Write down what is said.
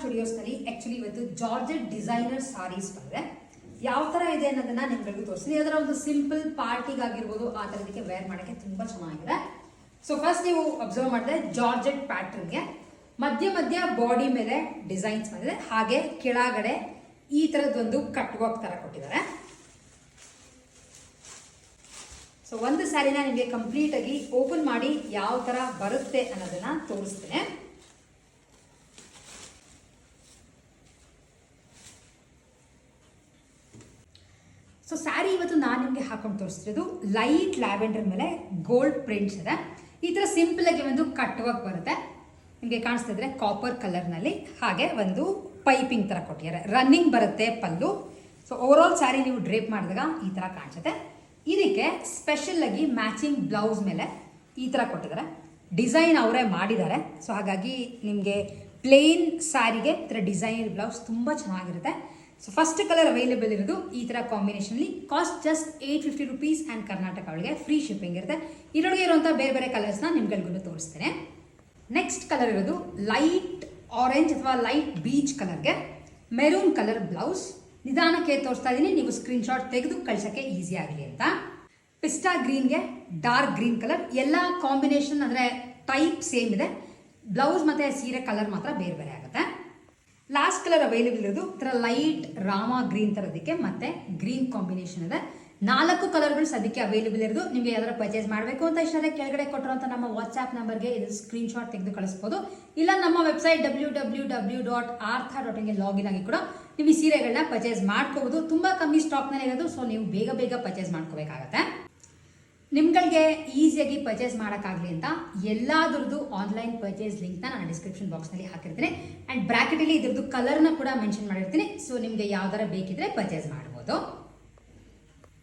ಸ್ಟುಡಿಯೋಸ್ನಲ್ಲಿ actually ಇವತ್ತು georgette designer saris ಬಂದಿದೆ. ಯಾವ ತರ ಇದೆ ಅನ್ನೋದನ್ನ ನಿಮ್ಗಳಿಗೂ ತೋರಿಸ್ತೀನಿ. ಅದರ ಒಂದು ಸಿಂಪಲ್ ಪಾರ್ಟಿಗಾಗಿರ್ಬೋದು ಆ ಥರದಕ್ಕೆ ವೇರ್ ಮಾಡೋಕ್ಕೆ ತುಂಬಾ ಚೆನ್ನಾಗಿದೆ. ಸೊ ಫಸ್ಟ್ ನೀವು ಅಬ್ಸರ್ವ್ ಮಾಡಿದ್ರೆ ಜಾರ್ಜೆಟ್ ಪ್ಯಾಟರ್ನ್ಗೆ ಮಧ್ಯ ಬಾಡಿ ಮೇಲೆ ಡಿಸೈನ್ಸ್ ಬಂದಿದೆ, ಹಾಗೆ ಕೆಳಗಡೆ ಈ ತರದೊಂದು ಕಟ್ ವರ್ಕ್ ತರ ಕೊಟ್ಟಿದ್ದಾರೆ. ಸೊ ಒಂದು ಸ್ಯಾರಿನ ನಿಮಗೆ ಕಂಪ್ಲೀಟ್ ಆಗಿ ಓಪನ್ ಮಾಡಿ ಯಾವ ತರ ಬರುತ್ತೆ ಅನ್ನೋದನ್ನ ತೋರಿಸ್ತೇನೆ. ಸೊ ಸ್ಯಾರಿ ಇವತ್ತು ನಾನು ನಿಮಗೆ ಹಾಕೊಂಡು ತೋರಿಸ್ತಿರೋದು ಲೈಟ್ ಲ್ಯಾವೆಂಡರ್ ಮೇಲೆ ಗೋಲ್ಡ್ ಪ್ರಿಂಟ್ಸ್ ಇದೆ. ಈ ಥರ ಸಿಂಪಲ್ ಆಗಿ ಒಂದು ಕಟ್ ವರ್ಕ್ ಬರುತ್ತೆ, ನಿಮಗೆ ಕಾಣಿಸ್ತಾ ಇದ್ರೆ ಕಾಪರ್ ಕಲರ್ನಲ್ಲಿ, ಹಾಗೆ ಒಂದು ಪೈಪಿಂಗ್ ಥರ ಕೊಟ್ಟಿದ್ದಾರೆ. ರನ್ನಿಂಗ್ ಬರುತ್ತೆ ಪಲ್ಲು. ಸೊ ಓವರ್ ಆಲ್ ಸ್ಯಾರಿ ನೀವು ಡ್ರೇಪ್ ಮಾಡಿದಾಗ ಈ ಥರ ಕಾಣಿಸುತ್ತೆ. ಇದಕ್ಕೆ ಸ್ಪೆಷಲ್ ಆಗಿ ಮ್ಯಾಚಿಂಗ್ ಬ್ಲೌಸ್ ಮೇಲೆ ಈ ಥರ ಕೊಟ್ಟಿದ್ದಾರೆ. ಡಿಸೈನ್ ಅವರೇ ಮಾಡಿದ್ದಾರೆ. ಸೊ ಹಾಗಾಗಿ ನಿಮಗೆ ಪ್ಲೇನ್ ಸ್ಯಾರಿಗೆ ಈ ಥರ ಡಿಸೈನ್ ಬ್ಲೌಸ್ ತುಂಬ ಚೆನ್ನಾಗಿರುತ್ತೆ. ಸೊ ಫಸ್ಟ್ ಕಲರ್ ಅವೈಲೇಬಲ್ ಇರೋದು ಈ ಥರ ಕಾಂಬಿನೇಷನಲ್ಲಿ. Cost just 850 rupees and Karnataka ಒಳಗೆ ಫ್ರೀ ಶಿಪ್ಪಿಂಗ್ ಇರುತ್ತೆ. ಇದರೊಳಗೆ ಇರುವಂಥ ಬೇರೆ ಬೇರೆ ಕಲರ್ಸ್ನ ನಿಮ್ಗಳಿಗೂ ತೋರಿಸ್ತೇನೆ. ನೆಕ್ಸ್ಟ್ ಕಲರ್ ಇರೋದು ಲೈಟ್ ಆರೆಂಜ್ ಅಥವಾ ಲೈಟ್ ಬೀಚ್ ಕಲರ್ಗೆ ಮೆರೂನ್ ಕಲರ್ ಬ್ಲೌಸ್. ನಿಧಾನಕ್ಕೆ ತೋರಿಸ್ತಾ ಇದ್ದೀನಿ, ನೀವು ಸ್ಕ್ರೀನ್ಶಾಟ್ ತೆಗೆದು ಕಳ್ಸೋಕ್ಕೆ ಈಸಿ ಆಗಲಿ ಅಂತ. ಪಿಸ್ಟಾ ಗ್ರೀನ್ಗೆ ಡಾರ್ಕ್ ಗ್ರೀನ್ ಕಲರ್, ಎಲ್ಲ ಕಾಂಬಿನೇಷನ್ ಅಂದರೆ ಟೈಪ್ ಸೇಮ್ ಇದೆ. ಬ್ಲೌಸ್ ಮತ್ತು ಸೀರೆ ಕಲರ್ ಮಾತ್ರ ಬೇರೆ ಬೇರೆ ಆಗುತ್ತೆ. ಲಾಸ್ಟ್ ಕಲರ್ ಅವೈಲೇಬಲ್ ಇರೋದು ಈ ಥರ ಲೈಟ್ ರಾಮ ಗ್ರೀನ್ ಥರದಕ್ಕೆ ಮತ್ತೆ ಗ್ರೀನ್ ಕಾಂಬಿನೇಷನ್ ಇದೆ. 4 ಕಲರ್ಗಳು ಸದ್ಯಕ್ಕೆ ಅವೈಲೇಬಲ್ ಇರೋದು. ನಿಮಗೆ ಯಾವ್ದಾರು ಪರ್ಚೇಸ್ ಮಾಡಬೇಕು ಅಂತ ಇಷ್ಟ ಆದರೆ ಕೆಳಗಡೆ ಕೊಟ್ಟಿರುವಂಥ ನಮ್ಮ ವಾಟ್ಸ್ಆ್ಯಪ್ ನಂಬರ್ಗೆ ಇದು ಸ್ಕ್ರೀನ್ಶಾಟ್ ತೆಗೆದು ಕಳಿಸ್ಬೋದು. ಇಲ್ಲ ನಮ್ಮ ವೆಬ್ಸೈಟ್ www.artha.in ಲಾಗಿನ್ ಆಗಿ ಕೂಡ ನೀವು ಈ ಸೀರೆಗಳನ್ನ ಪರ್ಚೇಸ್ ಮಾಡ್ಕೋಬೋದು. ತುಂಬ ಕಮ್ಮಿ ಸ್ಟಾಕ್ನಲ್ಲಿ ಇರೋದು, ಸೊ ನೀವು ಬೇಗ ಪರ್ಚೇಸ್ ಮಾಡ್ಕೋಬೇಕಾಗತ್ತೆ. ನಿಮ್ಗಳಿಗೆ ಈಸಿಯಾಗಿ ಪರ್ಚೇಸ್ ಮಾಡೋಕ್ಕಾಗಲಿ ಅಂತ ಎಲ್ಲಾದ್ರದ್ದು ಆನ್ಲೈನ್ ಪರ್ಚೇಸ್ ಲಿಂಕ್ನ ನಾನು ಡಿಸ್ಕ್ರಿಪ್ಷನ್ ಬಾಕ್ಸ್ನಲ್ಲಿ ಹಾಕಿರ್ತೀನಿ. ಆ್ಯಂಡ್ ಬ್ರ್ಯಾಕೆಟಲ್ಲಿ ಇದ್ರದ್ದು ಕಲರ್ನ ಕೂಡ ಮೆನ್ಷನ್ ಮಾಡಿರ್ತೀನಿ. ಸೊ ನಿಮಗೆ ಯಾವ್ದಾರ ಬೇಕಿದ್ರೆ ಪರ್ಚೇಸ್ ಮಾಡ್ಬೋದು.